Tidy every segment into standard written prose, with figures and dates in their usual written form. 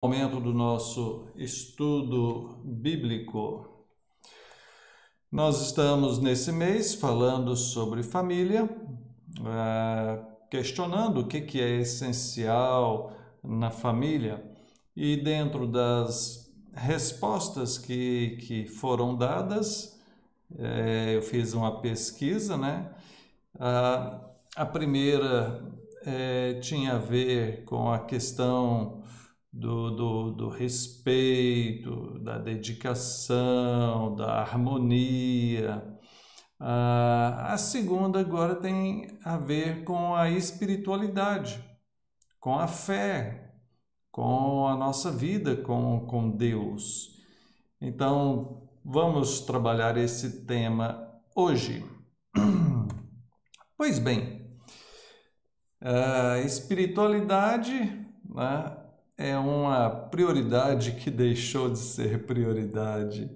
Momento do nosso estudo bíblico. Nós estamos nesse mês falando sobre família, questionando o que é essencial na família, e dentro das respostas que foram dadas, eu fiz uma pesquisa, né? A primeira tinha a ver com a questão do respeito, da dedicação, da harmonia. A segunda agora tem a ver com a espiritualidade, com a fé, com a nossa vida com Deus. Então, vamos trabalhar esse tema hoje. Pois bem, a espiritualidade, né, é uma prioridade que deixou de ser prioridade,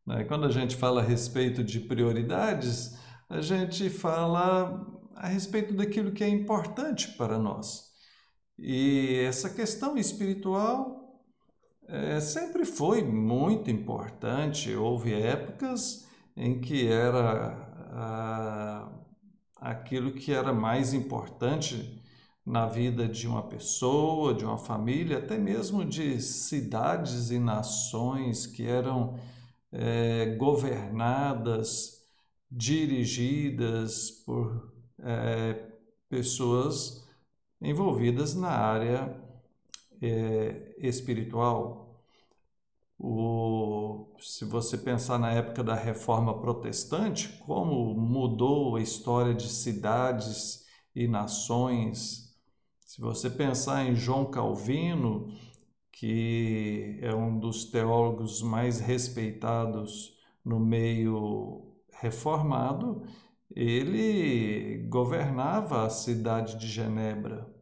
né? Quando a gente fala a respeito de prioridades, a gente fala a respeito daquilo que é importante para nós. E essa questão espiritual sempre foi muito importante. Houve épocas em que era aquilo que era mais importante na vida de uma pessoa, de uma família, até mesmo de cidades e nações que eram governadas, dirigidas por pessoas envolvidas na área espiritual. Se você pensar na época da Reforma Protestante, como mudou a história de cidades e nações. Se você pensar em João Calvino, que é um dos teólogos mais respeitados no meio reformado, ele governava a cidade de Genebra.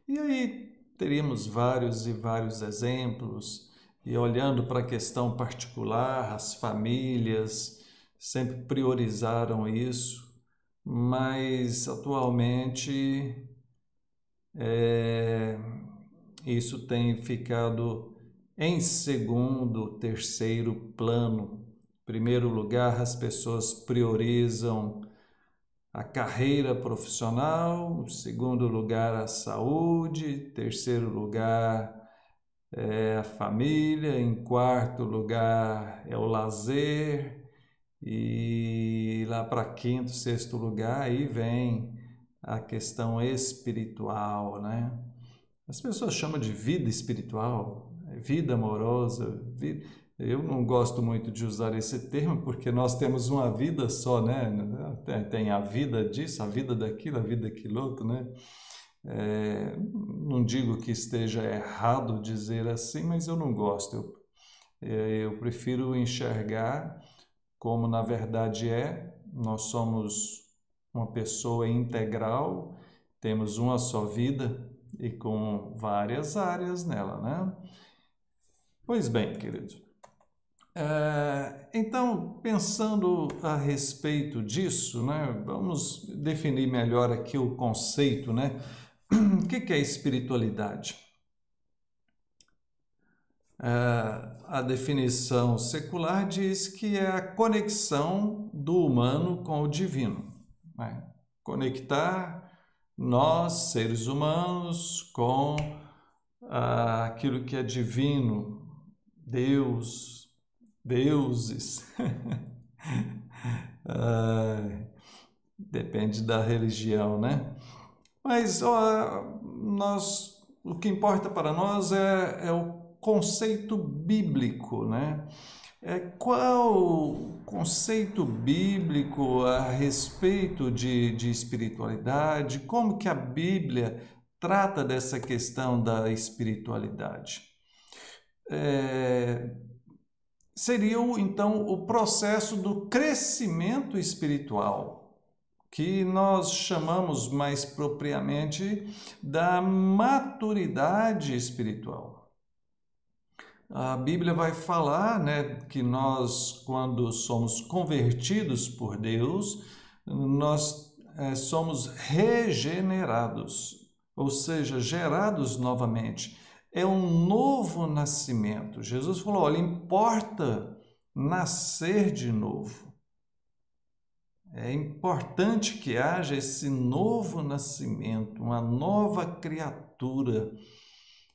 E aí teríamos vários e vários exemplos. E olhando para a questão particular, as famílias sempre priorizaram isso, mas atualmente isso tem ficado em segundo, terceiro plano. Em primeiro lugar, as pessoas priorizam a carreira profissional, em segundo lugar, a saúde, terceiro lugar, a família, em quarto lugar é o lazer, e lá para quinto, sexto lugar, aí vem a questão espiritual, né? As pessoas chamam de vida espiritual, vida amorosa. Eu não gosto muito de usar esse termo porque nós temos uma vida só, né? Tem a vida disso, a vida daquilo, a vida daquilo outro, né? Não digo que esteja errado dizer assim, mas eu não gosto. Eu prefiro enxergar como na verdade nós somos uma pessoa integral, temos uma só vida e com várias áreas nela, né? Pois bem, queridos. Então, pensando a respeito disso, né, vamos definir melhor aqui o conceito, né? O que é espiritualidade? A definição secular diz que é a conexão do humano com o divino, né? Conectar nós, seres humanos, com aquilo que é divino, Deus, deuses. Depende da religião, né? Mas o que importa para nós é o conceito bíblico, né? Qual o conceito bíblico a respeito de espiritualidade? Como que a Bíblia trata dessa questão da espiritualidade? Seria então o processo do crescimento espiritual, que nós chamamos mais propriamente da maturidade espiritual. A Bíblia vai falar, né, que nós, quando somos convertidos por Deus, nós somos regenerados, ou seja, gerados novamente. é um novo nascimento. Jesus falou, olha, importa nascer de novo. É importante que haja esse novo nascimento, uma nova criatura.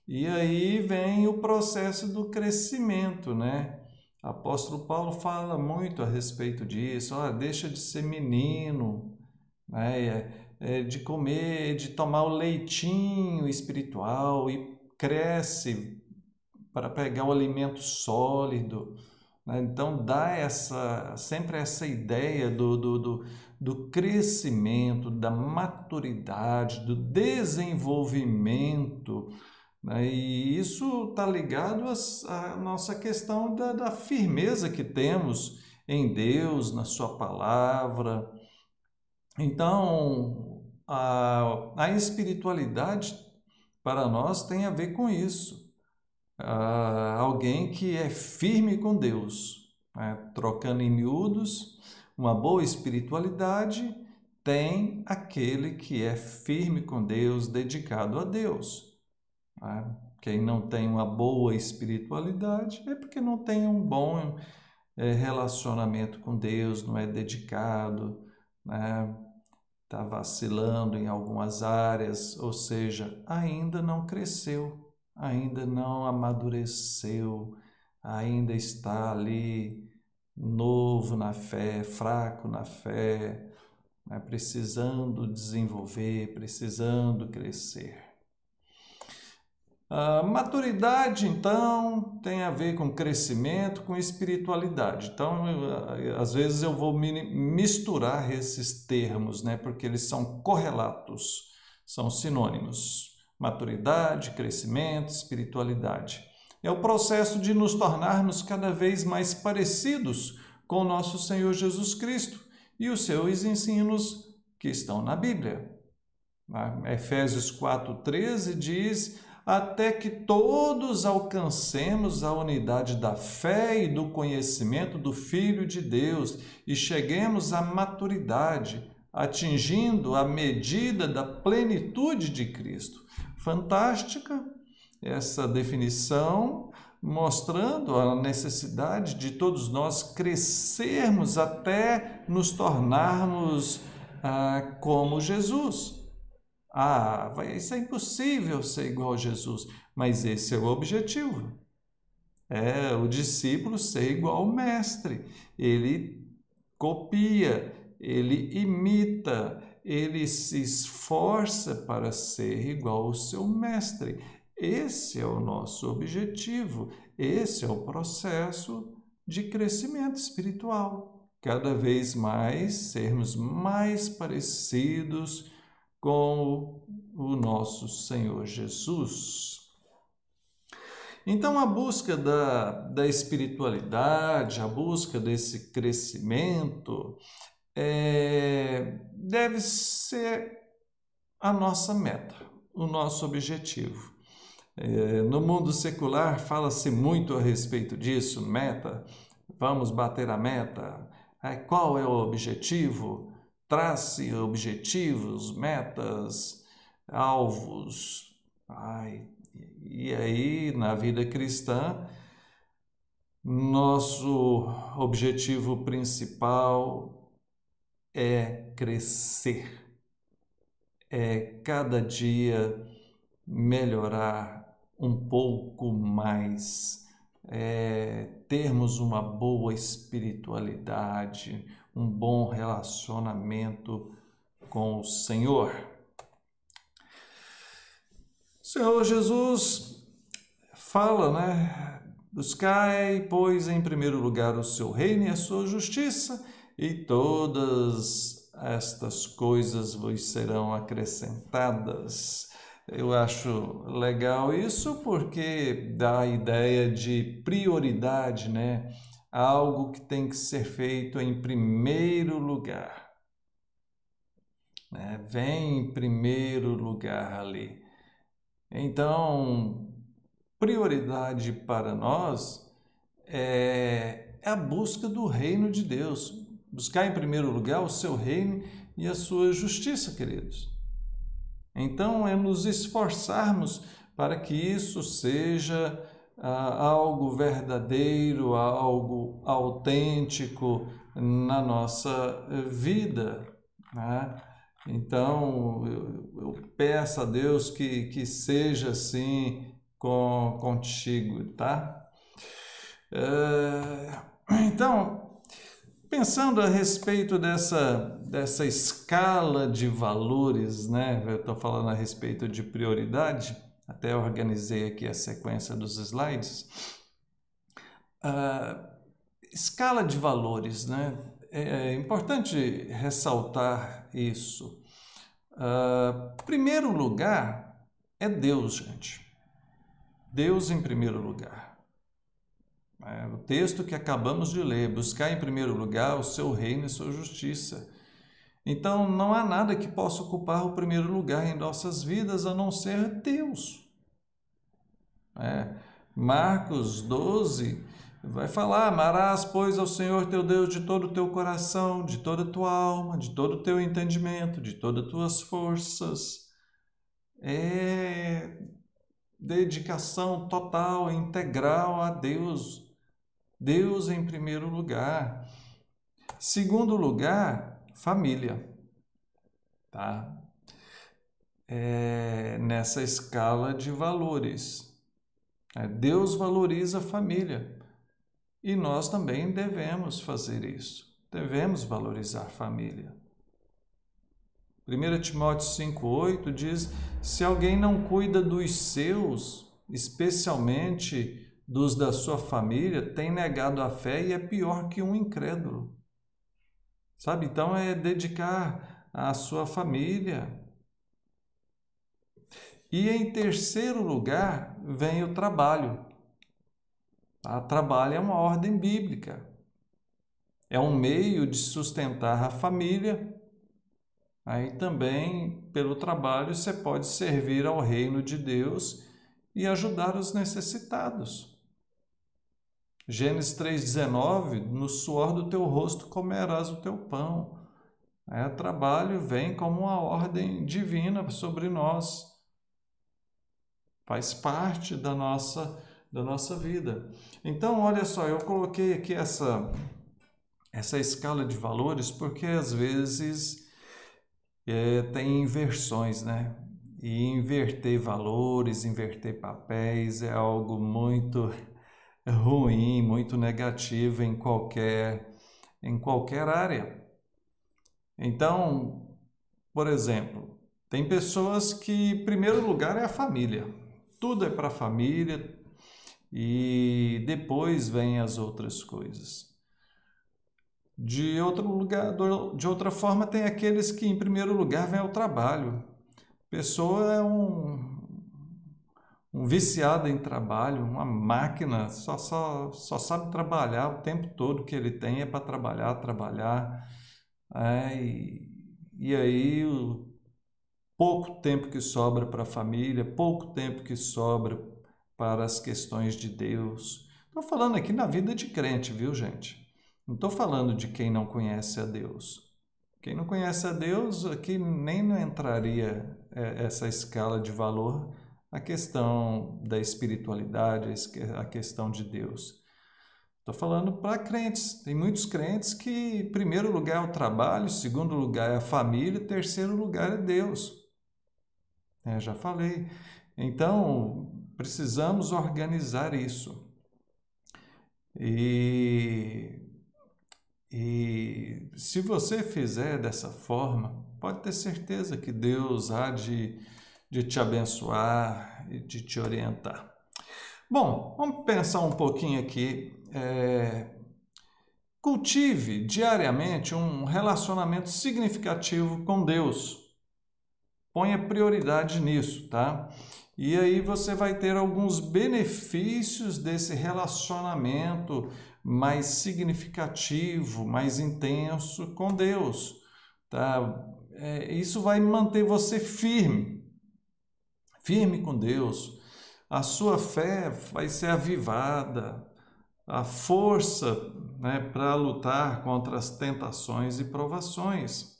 E aí vem o processo do crescimento, né? O apóstolo Paulo fala muito a respeito disso. Olha, deixa de ser menino, né? De comer, de tomar o leitinho espiritual e cresce para pegar o alimento sólido, né? Então dá sempre essa ideia do crescimento, da maturidade, do desenvolvimento, né? E isso está ligado à nossa questão da firmeza que temos em Deus, na Sua palavra. Então, a espiritualidade para nós tem a ver com isso. Alguém que é firme com Deus, né? Trocando em miúdos, uma boa espiritualidade tem aquele que é firme com Deus, dedicado a Deus. Né? Quem não tem uma boa espiritualidade é porque não tem um bom relacionamento com Deus, não é dedicado, né? Está vacilando em algumas áreas, ou seja, ainda não cresceu, ainda não amadureceu, ainda está ali novo na fé, fraco na fé, né? Precisando desenvolver, precisando crescer. A maturidade, então, tem a ver com crescimento, com espiritualidade. Então, às vezes eu vou misturar esses termos, né? Porque eles são correlatos, são sinônimos. Maturidade, crescimento, espiritualidade. É o processo de nos tornarmos cada vez mais parecidos com o nosso Senhor Jesus Cristo e os seus ensinos que estão na Bíblia. Efésios 4,13 diz: até que todos alcancemos a unidade da fé e do conhecimento do Filho de Deus e cheguemos à maturidade, atingindo a medida da plenitude de Cristo. Fantástica essa definição, mostrando a necessidade de todos nós crescermos até nos tornarmos como Jesus. Isso é impossível ser igual a Jesus, mas esse é o objetivo. É o discípulo ser igual ao mestre. Ele copia, ele imita, ele se esforça para ser igual ao seu mestre. Esse é o nosso objetivo, esse é o processo de crescimento espiritual. Cada vez mais sermos mais parecidos com o nosso Senhor Jesus. Então, a busca da espiritualidade, a busca desse crescimento, deve ser a nossa meta, o nosso objetivo. No mundo secular, fala-se muito a respeito disso, meta, vamos bater a meta. Qual é o objetivo? Trace objetivos, metas, alvos. E aí, na vida cristã, nosso objetivo principal é crescer, é cada dia melhorar um pouco mais, termos uma boa espiritualidade, um bom relacionamento com o Senhor. O Senhor Jesus fala, né? Buscai, pois, em primeiro lugar o seu reino e a sua justiça, e todas estas coisas vos serão acrescentadas. Eu acho legal isso porque dá a ideia de prioridade, né? Algo que tem que ser feito em primeiro lugar, né? Vem em primeiro lugar ali. Então, prioridade para nós é a busca do reino de Deus. Buscar em primeiro lugar o seu reino e a sua justiça, queridos. Então, é nos esforçarmos para que isso seja algo verdadeiro, algo autêntico na nossa vida, né? Então, eu peço a Deus que seja assim contigo, tá? Então, pensando a respeito dessa escala de valores, né? Eu estou falando a respeito de prioridade, até organizei aqui a sequência dos slides. Escala de valores, né? É importante ressaltar isso. Primeiro lugar é Deus, gente. Deus em primeiro lugar. O texto que acabamos de ler, buscar em primeiro lugar o seu reino e sua justiça. Então, não há nada que possa ocupar o primeiro lugar em nossas vidas a não ser Deus. Marcos 12 vai falar: amarás, pois, ao Senhor teu Deus de todo o teu coração, de toda a tua alma, de todo o teu entendimento, de todas as tuas forças. É dedicação total, integral a Deus. Deus em primeiro lugar. Segundo lugar, família. Tá? Nessa escala de valores. Deus valoriza a família. E nós também devemos fazer isso. Devemos valorizar a família. 1 Timóteo 5,8 diz: se alguém não cuida dos seus, especialmente dos da sua família, tem negado a fé e é pior que um incrédulo. Sabe? Então é dedicar à sua família. E em terceiro lugar vem o trabalho. Trabalho é uma ordem bíblica. É um meio de sustentar a família. Aí também, pelo trabalho, você pode servir ao reino de Deus e ajudar os necessitados. Gênesis 3,19, no suor do teu rosto comerás o teu pão. O trabalho vem como uma ordem divina sobre nós. Faz parte da nossa vida. Então, olha só, eu coloquei aqui essa escala de valores porque às vezes tem inversões, né? E inverter valores, inverter papéis é algo muito ruim, muito negativo em qualquer área. Então, por exemplo, tem pessoas que, em primeiro lugar, é a família. Tudo é para a família e depois vêm as outras coisas. De outra forma, tem aqueles que, em primeiro lugar, vem ao trabalho. A pessoa é um viciado em trabalho, uma máquina, só sabe trabalhar o tempo todo. Que ele tem é para trabalhar. E aí, o pouco tempo que sobra para a família, pouco tempo que sobra para as questões de Deus. Estou falando aqui na vida de crente, viu, gente? Não estou falando de quem não conhece a Deus. Quem não conhece a Deus, aqui nem não entraria essa escala de valor, a questão da espiritualidade, a questão de Deus. Estou falando para crentes. Tem muitos crentes que, em primeiro lugar, é o trabalho, segundo lugar é a família, terceiro lugar é Deus. Já falei. Então, precisamos organizar isso. E se você fizer dessa forma, pode ter certeza que Deus há de te abençoar e de te orientar. Bom, vamos pensar um pouquinho aqui. Cultive diariamente um relacionamento significativo com Deus. Ponha prioridade nisso, tá? E aí você vai ter alguns benefícios desse relacionamento mais significativo, mais intenso com Deus, tá? Isso vai manter você firme com Deus. A sua fé vai ser avivada, a força, né, para lutar contra as tentações e provações.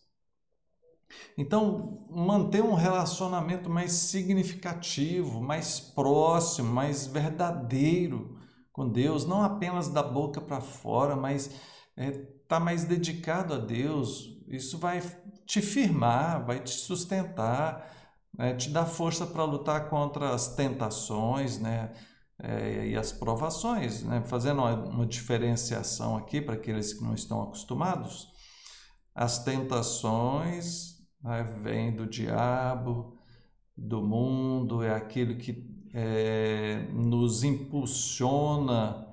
Então, manter um relacionamento mais significativo, mais próximo, mais verdadeiro com Deus, não apenas da boca para fora, mas tá mais dedicado a Deus. Isso vai te firmar, vai te sustentar, né? Te dar força para lutar contra as tentações, né? E as provações, né? Fazendo uma diferenciação aqui para aqueles que não estão acostumados. As tentações, né, vêm do diabo, do mundo, é aquilo que nos impulsiona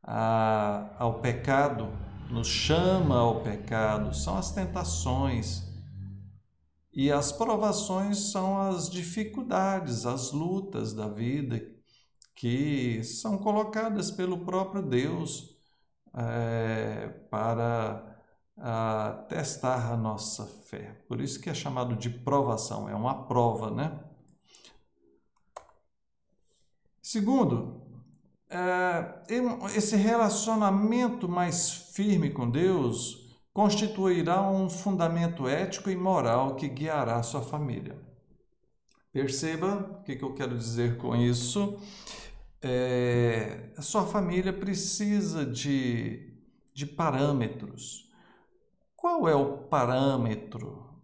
ao pecado, nos chama ao pecado, são as tentações. E as provações são as dificuldades, as lutas da vida que são colocadas pelo próprio Deus para testar a nossa fé. Por isso que é chamado de provação, é uma prova, né? Segundo, esse relacionamento mais firme com Deus constituirá um fundamento ético e moral que guiará a sua família. Perceba o que eu quero dizer com isso. A sua família precisa de parâmetros. Qual é o parâmetro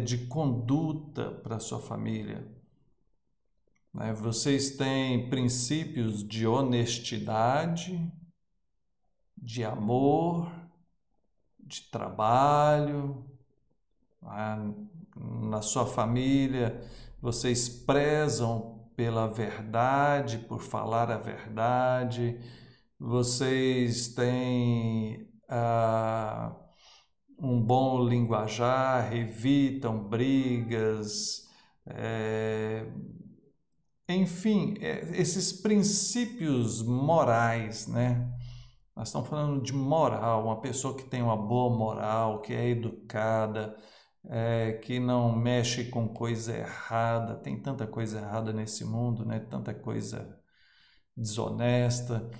de conduta para a sua família? Vocês têm princípios de honestidade, de amor, de trabalho. Na sua família, vocês prezam pela verdade, por falar a verdade. Vocês têm um bom linguajar, evitam brigas, enfim, esses princípios morais, né? Nós estamos falando de moral, uma pessoa que tem uma boa moral, que é educada, que não mexe com coisa errada. Tem tanta coisa errada nesse mundo, né? Tanta coisa desonesta.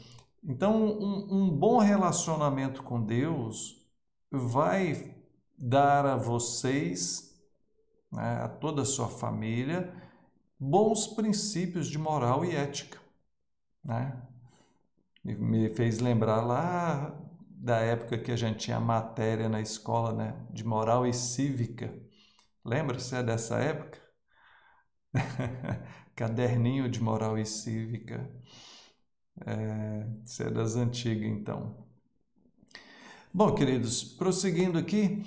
Então, um bom relacionamento com Deus vai dar a vocês, né, a toda a sua família, bons princípios de moral e ética, né? E me fez lembrar lá da época que a gente tinha matéria na escola, né, de moral e cívica. Lembra-se dessa época? Caderninho de moral e cívica. Isso é das antigas, então. Bom, queridos, prosseguindo aqui,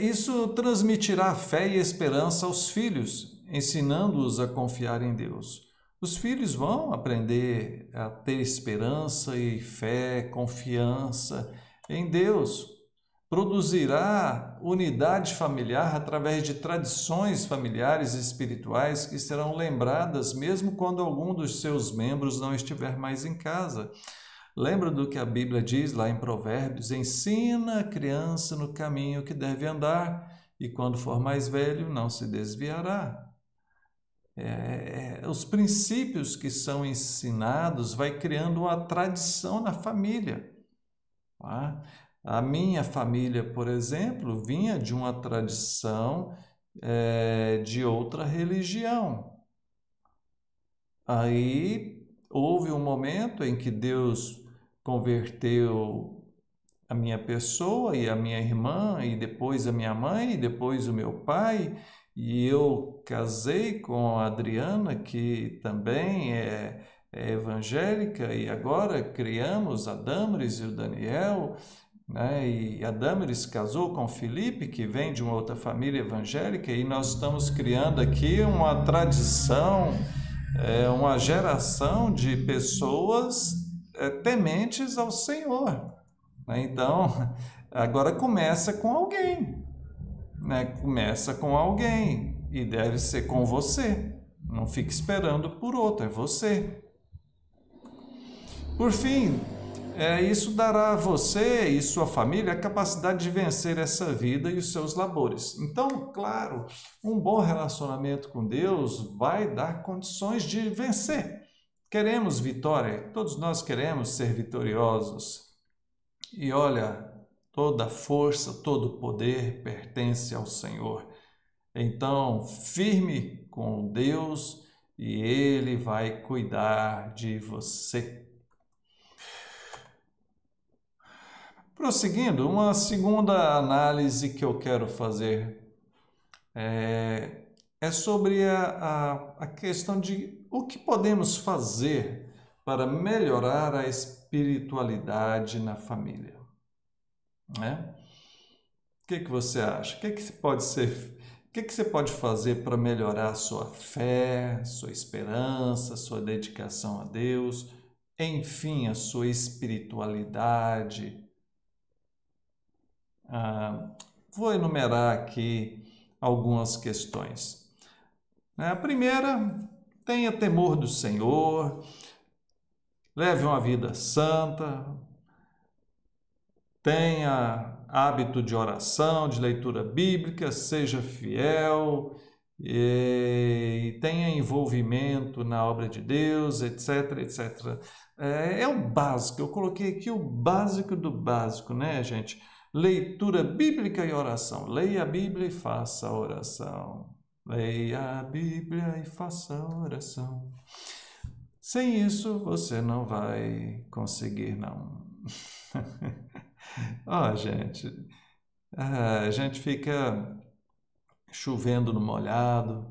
isso transmitirá fé e esperança aos filhos, ensinando-os a confiar em Deus. Os filhos vão aprender a ter esperança e fé, confiança em Deus. Produzirá unidade familiar através de tradições familiares e espirituais que serão lembradas mesmo quando algum dos seus membros não estiver mais em casa. Lembra do que a Bíblia diz lá em Provérbios? Ensina a criança no caminho que deve andar, e quando for mais velho não se desviará. Os princípios que são ensinados vai criando uma tradição na família. Tá? A minha família, por exemplo, vinha de uma tradição de outra religião. Aí houve um momento em que Deus converteu a minha pessoa e a minha irmã, e depois a minha mãe, e depois o meu pai, e eu casei com a Adriana, que também é evangélica, e agora criamos a Damaris e o Daniel, né? E a Damaris casou com o Felipe, que vem de uma outra família evangélica, e nós estamos criando aqui uma tradição, uma geração de pessoas tementes ao Senhor. Então, agora começa com alguém, né? Começa com alguém e deve ser com você. Não fique esperando por outro, é você. Por fim, isso dará a você e sua família a capacidade de vencer essa vida e os seus labores. Então, claro, um bom relacionamento com Deus vai dar condições de vencer. Queremos vitória, todos nós queremos ser vitoriosos. E olha, Toda força, todo poder pertence ao Senhor. Então, firme com Deus e Ele vai cuidar de você. Prosseguindo, uma segunda análise que eu quero fazer é sobre a questão de o que podemos fazer para melhorar a espiritualidade na família, né? O que você acha? O que pode ser? O que você pode fazer para melhorar a sua fé, sua esperança, sua dedicação a Deus, enfim, a sua espiritualidade? Vou enumerar aqui algumas questões. A primeira, tenha temor do Senhor, leve uma vida santa, tenha hábito de oração, de leitura bíblica, seja fiel e tenha envolvimento na obra de Deus, etc, etc. É o básico, eu coloquei aqui o básico do básico, né, gente? Leitura bíblica e oração. Leia a Bíblia e faça a oração. Leia a Bíblia e faça a oração. Sem isso, você não vai conseguir, não. Gente, a gente fica chovendo no molhado,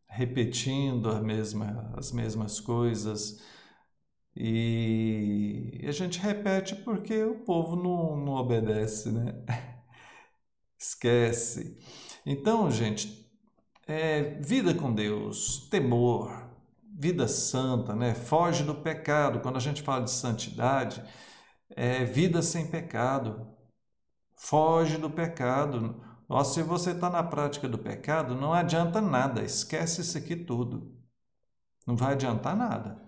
repetindo as mesmas coisas, e a gente repete porque o povo não obedece, né? Esquece. Então, gente, vida com Deus, temor, vida santa, né? Foge do pecado. Quando a gente fala de santidade, é vida sem pecado. Foge do pecado. Se você está na prática do pecado, não adianta nada. Esquece isso aqui tudo. Não vai adiantar nada.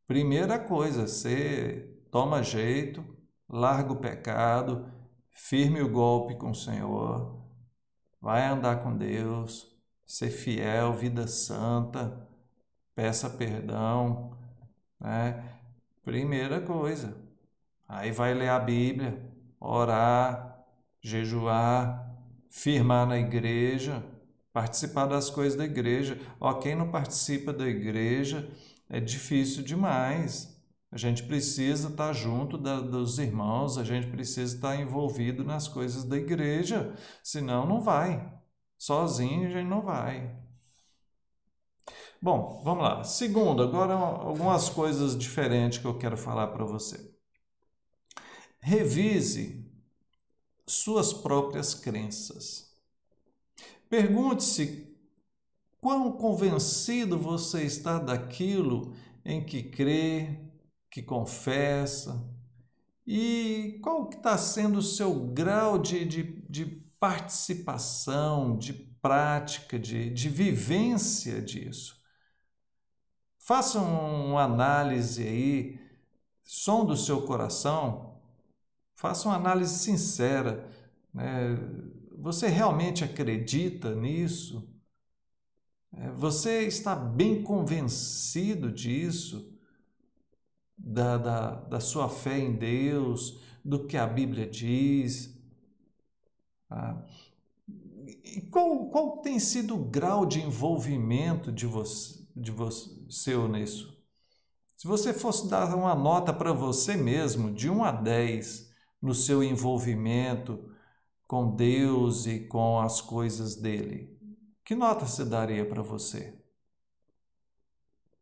Primeira coisa, você toma jeito, larga o pecado, firme o golpe com o Senhor, vai andar com Deus, ser fiel, vida santa, peça perdão, né? Primeira coisa. Aí vai ler a Bíblia, orar, jejuar, firmar na igreja, participar das coisas da igreja. Quem não participa da igreja é difícil demais. A gente precisa estar junto dos irmãos, a gente precisa estar envolvido nas coisas da igreja, senão não vai. Sozinho a gente não vai. Bom, vamos lá. Segundo, agora algumas coisas diferentes que eu quero falar para você. Revise suas próprias crenças. Pergunte-se quão convencido você está daquilo em que crê, que confessa, e qual que está sendo o seu grau de participação, de prática, de vivência disso. Faça uma análise aí, som do seu coração, faça uma análise sincera, né? Você realmente acredita nisso? Você está bem convencido disso? Da sua fé em Deus, do que a Bíblia diz? E qual tem sido o grau de envolvimento de você nisso? Se você fosse dar uma nota para você mesmo, de 1 a 10, no seu envolvimento com Deus e com as coisas dele, que nota você daria para você?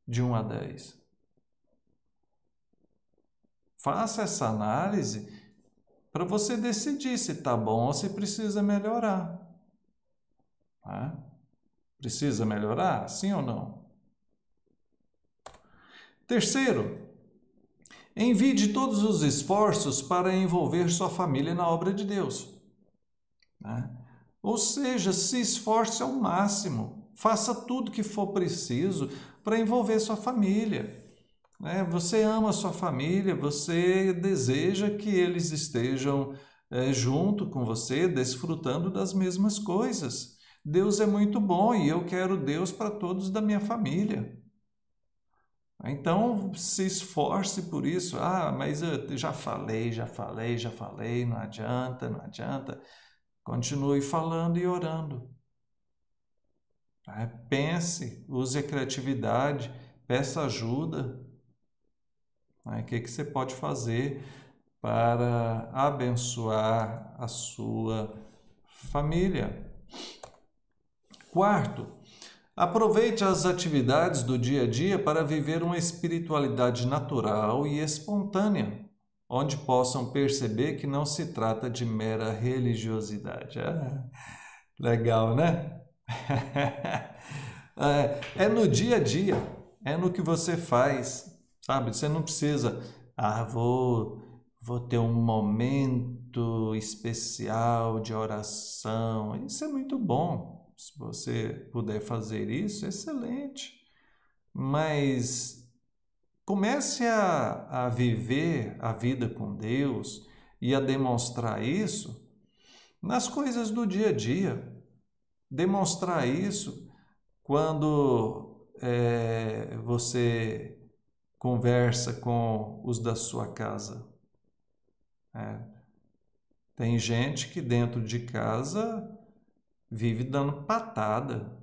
De 1 a 10. Faça essa análise para você decidir se está bom ou se precisa melhorar. Precisa melhorar? Sim ou não? Terceiro, envie todos os esforços para envolver sua família na obra de Deus. Ou seja, se esforce ao máximo. Faça tudo que for preciso para envolver sua família. Você ama a sua família, você deseja que eles estejam junto com você, desfrutando das mesmas coisas. Deus é muito bom e eu quero Deus para todos da minha família. Então, se esforce por isso. Ah, mas eu já falei, não adianta, não adianta. Continue falando e orando. Pense, use a criatividade, peça ajuda. O que você pode fazer para abençoar a sua família? Quarto, aproveite as atividades do dia a dia para viver uma espiritualidade natural e espontânea, onde possam perceber que não se trata de mera religiosidade. Legal, né? É no dia a dia, é no que você faz, sabe? Você não precisa, vou ter um momento especial de oração. Isso é muito bom. Se você puder fazer isso, excelente. Mas comece a viver a vida com Deus e a demonstrar isso nas coisas do dia a dia. Demonstrar isso quando você conversa com os da sua casa. Tem gente que dentro de casa vive dando patada,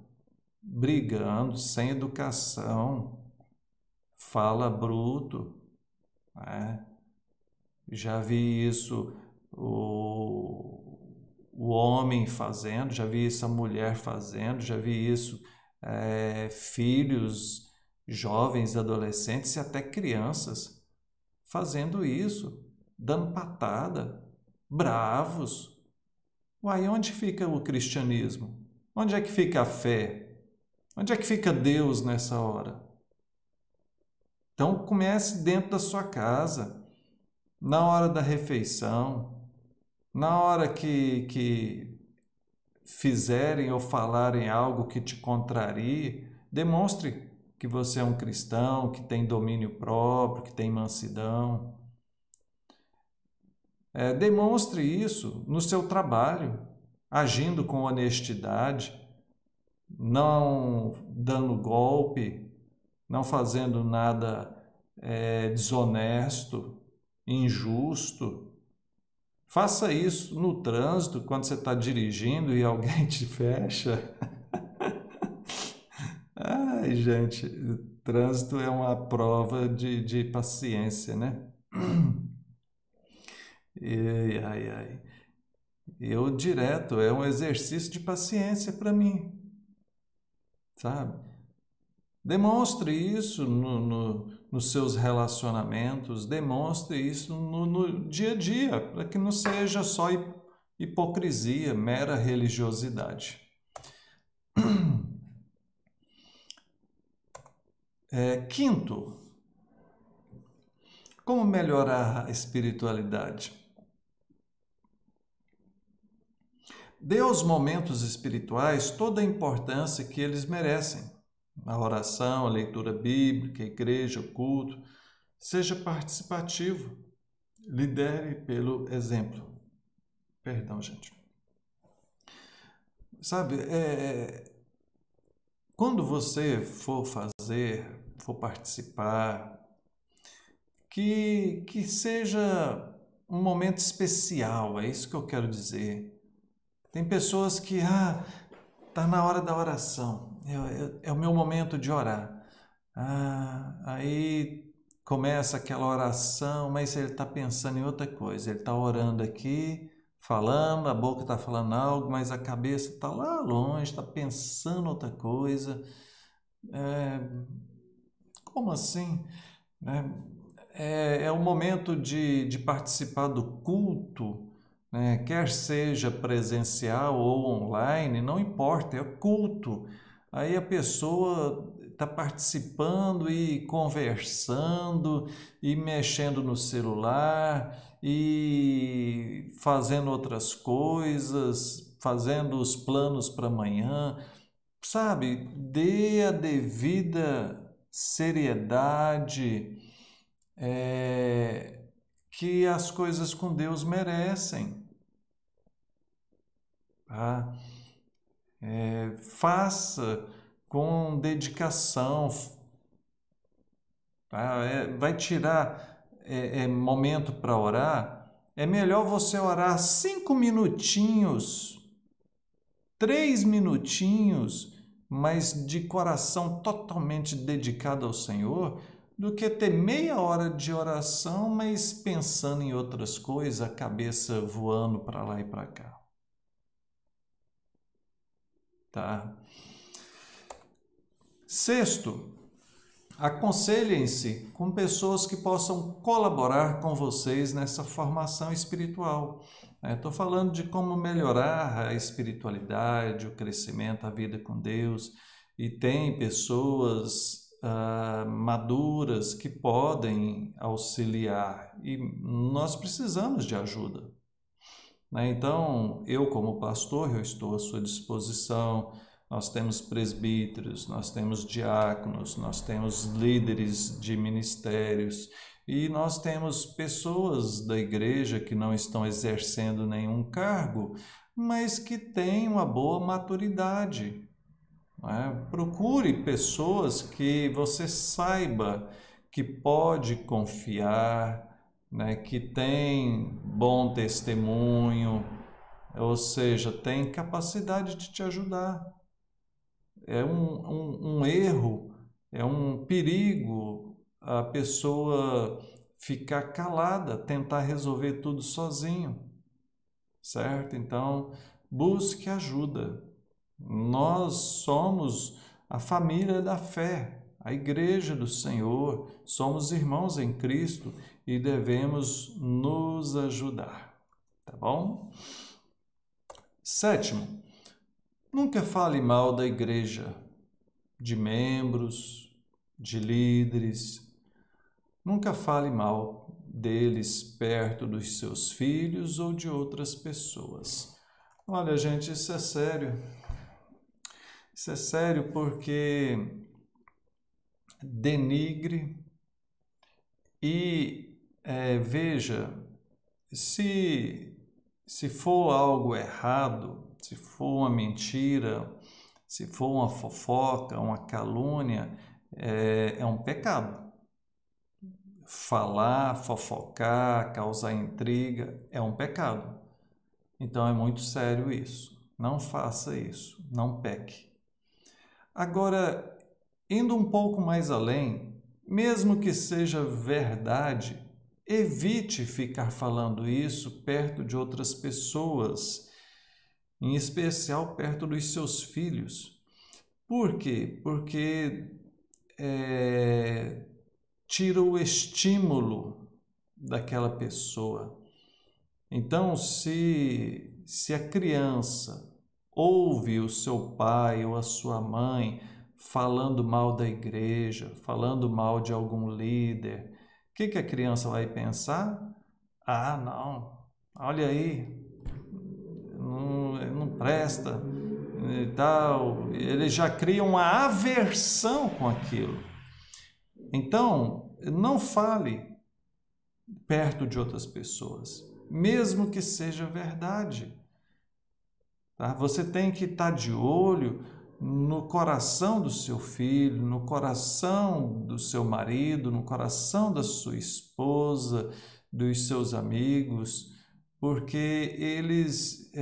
brigando, sem educação, fala bruto. Já vi isso o homem fazendo, já vi isso a mulher fazendo, já vi isso filhos, jovens, adolescentes e até crianças fazendo isso, dando patada, bravos. Uai, onde fica o cristianismo? Onde é que fica a fé? Onde é que fica Deus nessa hora? Então comece dentro da sua casa, na hora da refeição, na hora que fizerem ou falarem algo que te contrarie, demonstre que você é um cristão, que tem domínio próprio, que tem mansidão. Demonstre isso no seu trabalho, agindo com honestidade, não dando golpe, não fazendo nada desonesto, injusto. Faça isso no trânsito, quando você está dirigindo e alguém te fecha. Ai, gente, trânsito é uma prova de paciência, né? E, ai, ai. Eu direto, é um exercício de paciência para mim, sabe? Demonstre isso nos seus relacionamentos, demonstre isso no dia a dia, para que não seja só hipocrisia, mera religiosidade. Quinto, como melhorar a espiritualidade? Dê aos momentos espirituais toda a importância que eles merecem. A oração, a leitura bíblica, a igreja, o culto. Seja participativo. Lidere pelo exemplo. Perdão, gente. Sabe, quando você for for participar, que seja um momento especial, é isso que eu quero dizer. Tem pessoas que, tá na hora da oração, é o meu momento de orar. Aí começa aquela oração, mas ele está pensando em outra coisa. Ele está orando aqui, falando, a boca está falando algo, mas a cabeça está lá longe, está pensando outra coisa. Como assim? É o momento de participar do culto, né? Quer seja presencial ou online, não importa, é culto. Aí a pessoa está participando e conversando e mexendo no celular e fazendo outras coisas, fazendo os planos para amanhã. Sabe, dê a devida seriedade que as coisas com Deus merecem. Tá? Faça com dedicação, vai tirar momento para orar, é melhor você orar 5 minutinhos, 3 minutinhos, mas de coração totalmente dedicado ao Senhor, do que ter meia hora de oração, mas pensando em outras coisas, a cabeça voando para lá e para cá. Tá? Sexto, aconselhem-se com pessoas que possam colaborar com vocês nessa formação espiritual. Estou falando de como melhorar a espiritualidade, o crescimento, a vida com Deus, e tem pessoas maduras que podem auxiliar, e nós precisamos de ajuda. Então, eu como pastor, eu estou à sua disposição. Nós temos presbíteros, nós temos diáconos, nós temos líderes de ministérios e nós temos pessoas da igreja que não estão exercendo nenhum cargo, mas que têm uma boa maturidade. Procure pessoas que você saiba que pode confiar, que tem bom testemunho, ou seja, tem capacidade de te ajudar. É um erro, é um perigo a pessoa ficar calada, tentar resolver tudo sozinho, certo? Então, busque ajuda. Nós somos a família da fé, a igreja do Senhor, somos irmãos em Cristo e devemos nos ajudar, tá bom? Sétimo, nunca fale mal da igreja, de membros, de líderes. Nunca fale mal deles perto dos seus filhos ou de outras pessoas. Olha, gente, isso é sério. Isso é sério porque denigre e veja, se for algo errado, se for uma mentira, se for uma fofoca, uma calúnia, é um pecado. Falar, fofocar, causar intriga é um pecado. Então é muito sério isso. Não faça isso, não peque. Agora, indo um pouco mais além, mesmo que seja verdade, evite ficar falando isso perto de outras pessoas, em especial perto dos seus filhos. Por quê? Porque tira o estímulo daquela pessoa. Então, se a criança ouve o seu pai ou a sua mãe falando mal da igreja, falando mal de algum líder, o que a criança vai pensar? Ah, não, olha aí, não presta e tal. Ele já cria uma aversão com aquilo. Então, não fale perto de outras pessoas, mesmo que seja verdade. Tá? Você tem que estar de olho no coração do seu filho, no coração do seu marido, no coração da sua esposa, dos seus amigos, porque eles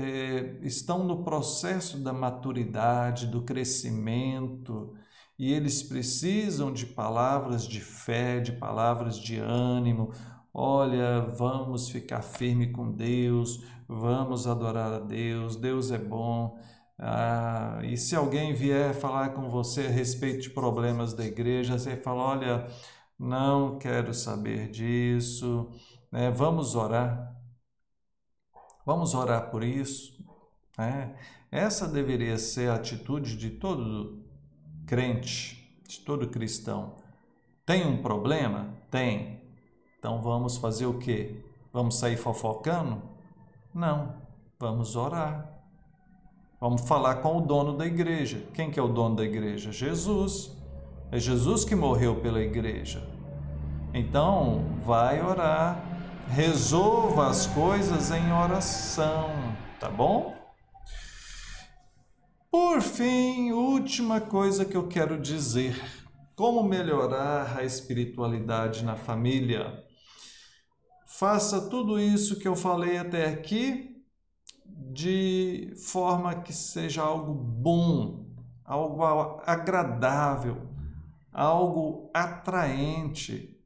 estão no processo da maturidade, do crescimento, e eles precisam de palavras de fé, de palavras de ânimo. Olha, vamos ficar firme com Deus, vamos adorar a Deus, Deus é bom. E se alguém vier falar com você a respeito de problemas da igreja, você fala, olha, não quero saber disso, vamos orar. Vamos orar por isso. Essa deveria ser a atitude de todo crente, de todo cristão. Tem um problema? Tem. Então vamos fazer o quê? Vamos sair fofocando? Não, vamos orar. Vamos falar com o dono da igreja. Quem que é o dono da igreja? Jesus. É Jesus que morreu pela igreja. Então, vai orar. Resolva as coisas em oração, tá bom? Por fim, última coisa que eu quero dizer. Como melhorar a espiritualidade na família? Faça tudo isso que eu falei até aqui de forma que seja algo bom, algo agradável, algo atraente.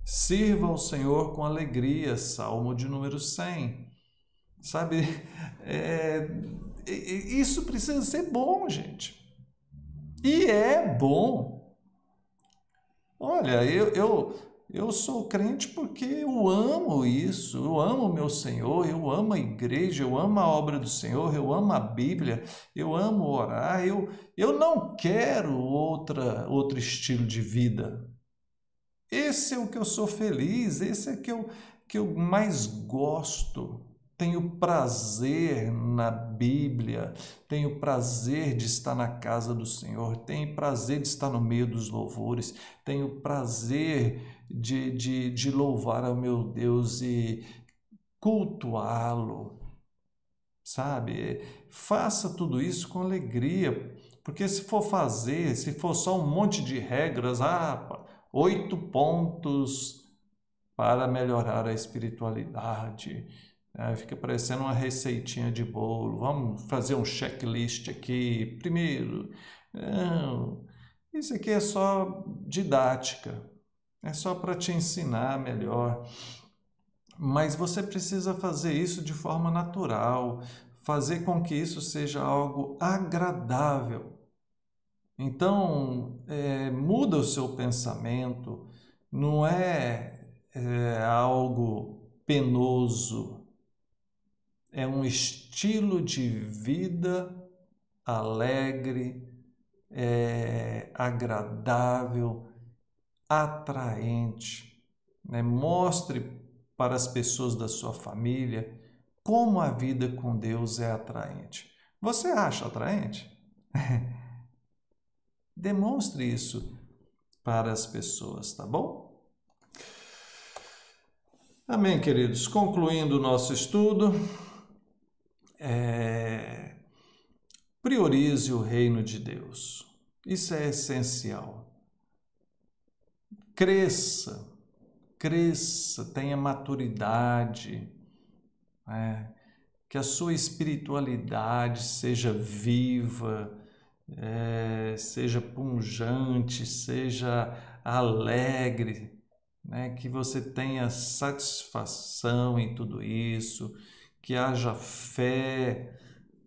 Sirva ao Senhor com alegria, Salmo de número 100. Sabe, isso precisa ser bom, gente. E é bom. Olha, eu sou crente porque eu amo isso, eu amo o meu Senhor, eu amo a igreja, eu amo a obra do Senhor, eu amo a Bíblia, eu amo orar, eu não quero outro estilo de vida. Esse é o que eu sou feliz, esse é que eu mais gosto. Tenho prazer na Bíblia, tenho prazer de estar na casa do Senhor, tenho prazer de estar no meio dos louvores, tenho prazer de louvar ao meu Deus e cultuá-lo, sabe? Faça tudo isso com alegria, porque se for fazer, se for só um monte de regras, 8 pontos para melhorar a espiritualidade. Fica parecendo uma receitinha de bolo. Vamos fazer um checklist aqui. Primeiro, não, isso aqui é só didática. É só para te ensinar melhor. Mas você precisa fazer isso de forma natural. Fazer com que isso seja algo agradável. Então, muda o seu pensamento. Não é algo penoso. É um estilo de vida alegre, agradável, atraente. Né? Mostre para as pessoas da sua família como a vida com Deus é atraente. Você acha atraente? Demonstre isso para as pessoas, tá bom? Amém, queridos. Concluindo o nosso estudo, priorize o reino de Deus. Isso é essencial. Cresça, tenha maturidade, que a sua espiritualidade seja viva, seja pungente, seja alegre, que você tenha satisfação em tudo isso, que haja fé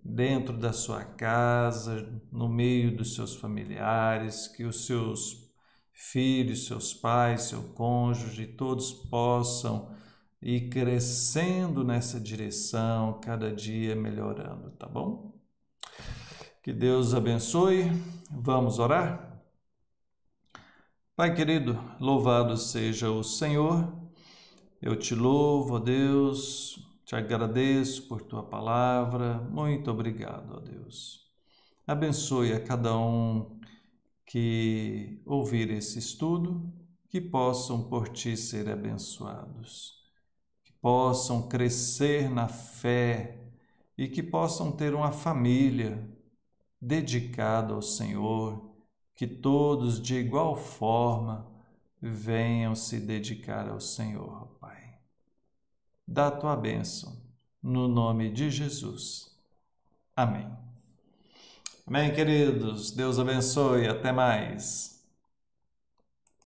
dentro da sua casa, no meio dos seus familiares, que os seus filhos, seus pais, seu cônjuge, todos possam ir crescendo nessa direção, cada dia melhorando, tá bom? Que Deus abençoe. Vamos orar? Pai querido, louvado seja o Senhor. Eu te louvo, ó Deus, te agradeço por tua palavra. Muito obrigado, ó Deus. Abençoe a cada um que ouvir esse estudo, que possam por ti ser abençoados, que possam crescer na fé e que possam ter uma família dedicada ao Senhor, que todos de igual forma venham se dedicar ao Senhor, Pai. Dá a tua bênção, no nome de Jesus. Amém. Amém, queridos. Deus abençoe. Até mais.